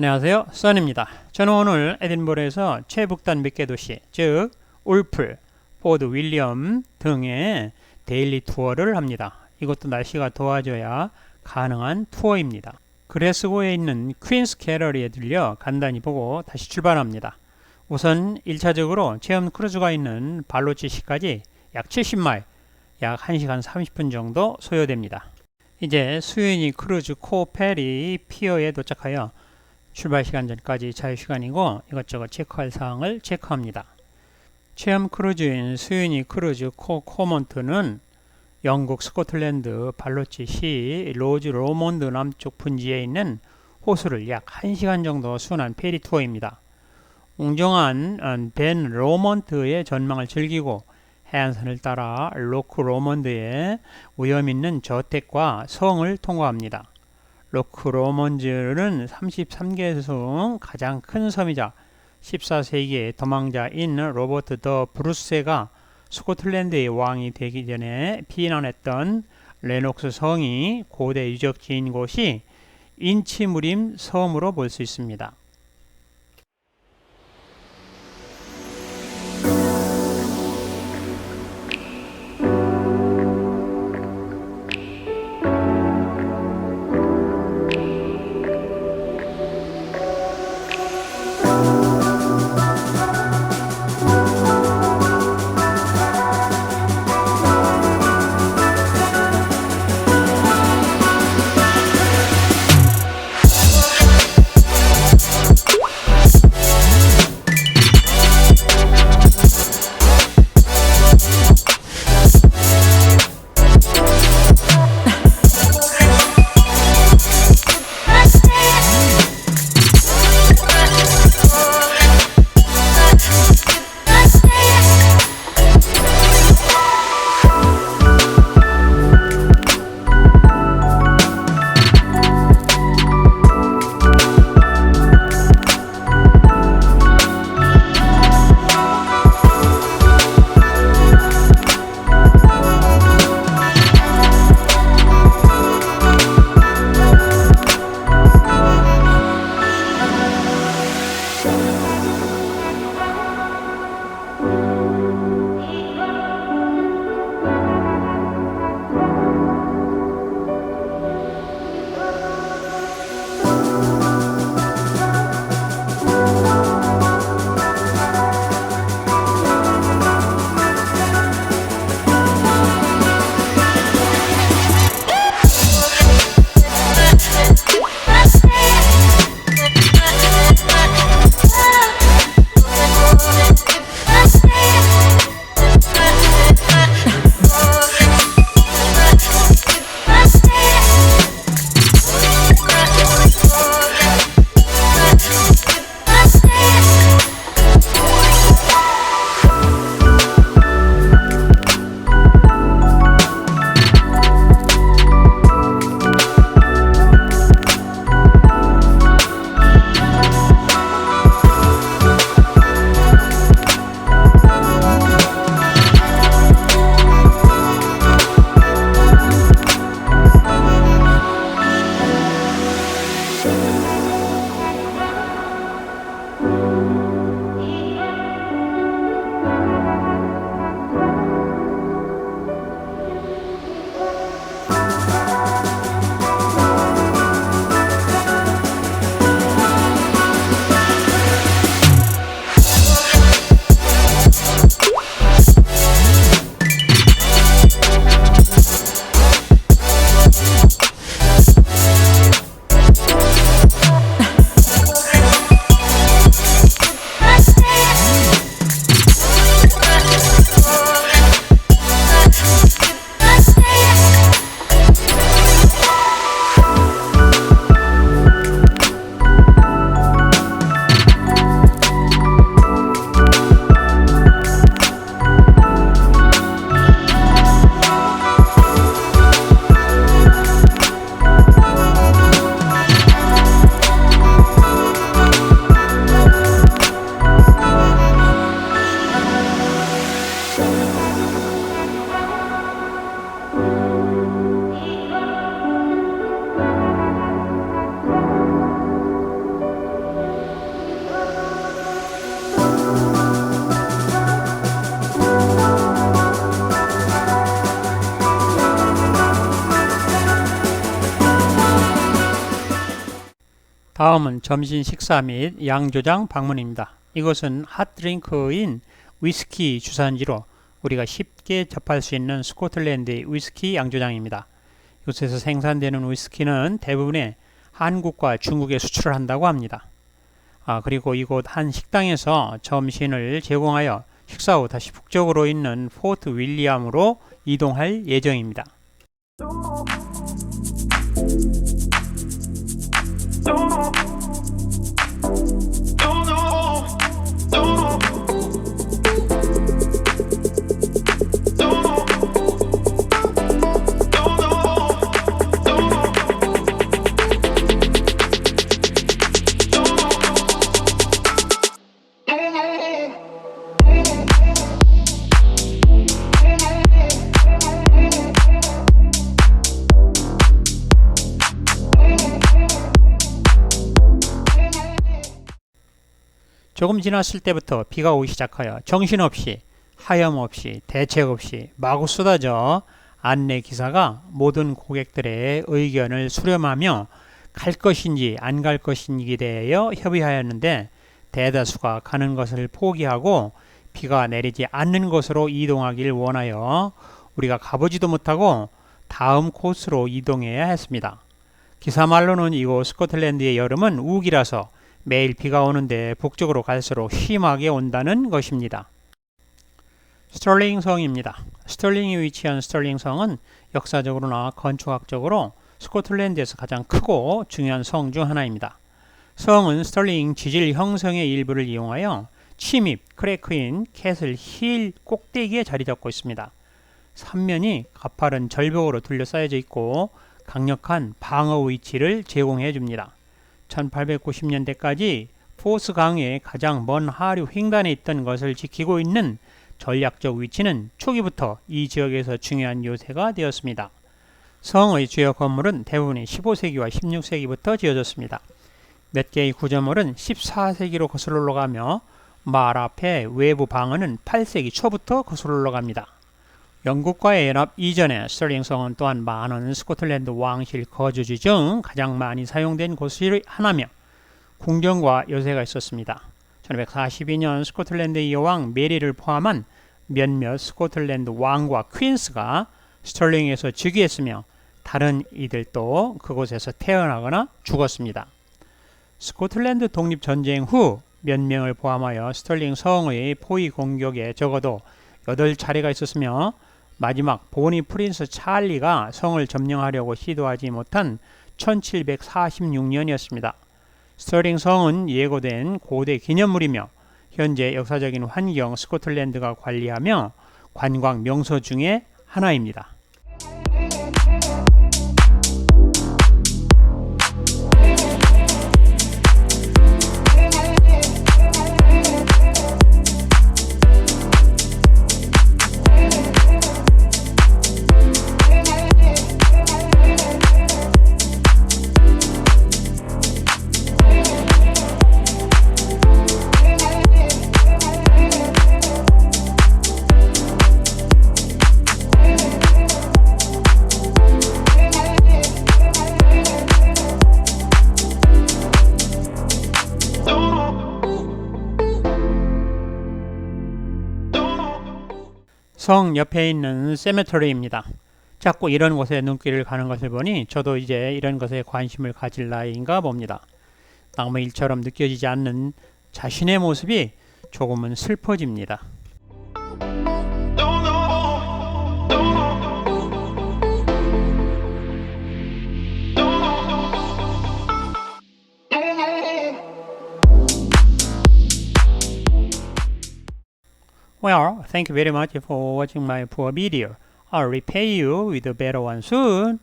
안녕하세요, 써니입니다. 저는 오늘 에딘버러에서 최북단 몇 개 도시, 즉 울프, 포드 윌리엄 등의 데일리 투어를 합니다. 이것도 날씨가 도와줘야 가능한 투어입니다. 그레스고에 있는 퀸스 갤러리에 들려 간단히 보고 다시 출발합니다. 우선 1차적으로 체험 크루즈가 있는 발로치시까지 약 70마일, 약 1시간 30분 정도 소요됩니다. 이제 수유니 크루즈 코페리 피어에 도착하여 출발 시간 전까지 자유시간이고 이것저것 체크할 사항을 체크합니다. 체험 크루즈인 수유니 크루즈 코몬트는 영국 스코틀랜드 발로치시 로즈 로몬드 남쪽 분지에 있는 호수를 약 1시간 정도 순환 페리 투어입니다. 웅장한 벤 로먼트의 전망을 즐기고 해안선을 따라 로크 로먼드의 위험있는 저택과 성을 통과합니다. 로크 로먼즈는 33개 중 가장 큰 섬이자 14세기의 도망자인 로버트 더 브루스가 스코틀랜드의 왕이 되기 전에 피난했던 레녹스 성이 고대 유적지인 곳이 인치무림 섬으로 볼 수 있습니다. 다음은 점심 식사 및 양조장 방문입니다. 이것은 핫드링크인 위스키 주산지로 우리가 쉽게 접할 수 있는 스코틀랜드의 위스키 양조장입니다. 이곳에서 생산되는 위스키는 대부분의 한국과 중국에 수출을 한다고 합니다. 그리고 이곳 한 식당에서 점심을 제공하여 식사 후 다시 북쪽으로 있는 포트 윌리엄으로 이동할 예정입니다. 조금 지났을 때부터 비가 오기 시작하여 정신없이 하염없이 대책 없이 마구 쏟아져 안내기사가 모든 고객들의 의견을 수렴하며 갈 것인지 안 갈 것인지에 대하여 협의하였는데 대다수가 가는 것을 포기하고 비가 내리지 않는 곳으로 이동하길 원하여 우리가 가보지도 못하고 다음 코스로 이동해야 했습니다. 기사 말로는 이곳 스코틀랜드의 여름은 우기라서 매일 비가 오는데 북쪽으로 갈수록 심하게 온다는 것입니다. 스털링 성입니다. 스털링이 위치한 스털링 성은 역사적으로나 건축학적으로 스코틀랜드에서 가장 크고 중요한 성 중 하나입니다. 성은 스털링 지질 형성의 일부를 이용하여 침입 크래크인 캐슬 힐 꼭대기에 자리 잡고 있습니다. 삼면이 가파른 절벽으로 둘러싸여져 있고 강력한 방어 위치를 제공해 줍니다. 1890년대까지 포스 강의 가장 먼 하류 횡단에 있던 것을 지키고 있는 전략적 위치는 초기부터 이 지역에서 중요한 요새가 되었습니다. 성의 주요 건물은 대부분이 15세기와 16세기부터 지어졌습니다. 몇 개의 구조물은 14세기로 거슬러 올라가며 말 앞에 외부 방어는 8세기 초부터 거슬러 올라갑니다. 영국과의 연합 이전에 스털링 성은 또한 많은 스코틀랜드 왕실 거주지 중 가장 많이 사용된 곳이 하나며 궁전과 요새가 있었습니다. 1542년 스코틀랜드의 여왕 메리를 포함한 몇몇 스코틀랜드 왕과 퀸스가 스털링에서 즉위했으며 다른 이들도 그곳에서 태어나거나 죽었습니다. 스코틀랜드 독립전쟁 후 몇 명을 포함하여 스털링 성의 포위 공격에 적어도 8차례가 있었으며 마지막 보니 프린스 찰리가 성을 점령하려고 시도하지 못한 1746년이었습니다. 스털링 성은 예고된 고대 기념물이며 현재 역사적인 환경 스코틀랜드가 관리하며 관광 명소 중에 하나입니다. 성 옆에 있는 세메터리입니다. 자꾸 이런 곳에 눈길을 가는 것을 보니 저도 이제 이런 것에 관심을 가질 나이인가 봅니다. 남의 일처럼 느껴지지 않는 자신의 모습이 조금은 슬퍼집니다. Well, thank you very much for watching my poor video. I'll repay you with a better one soon.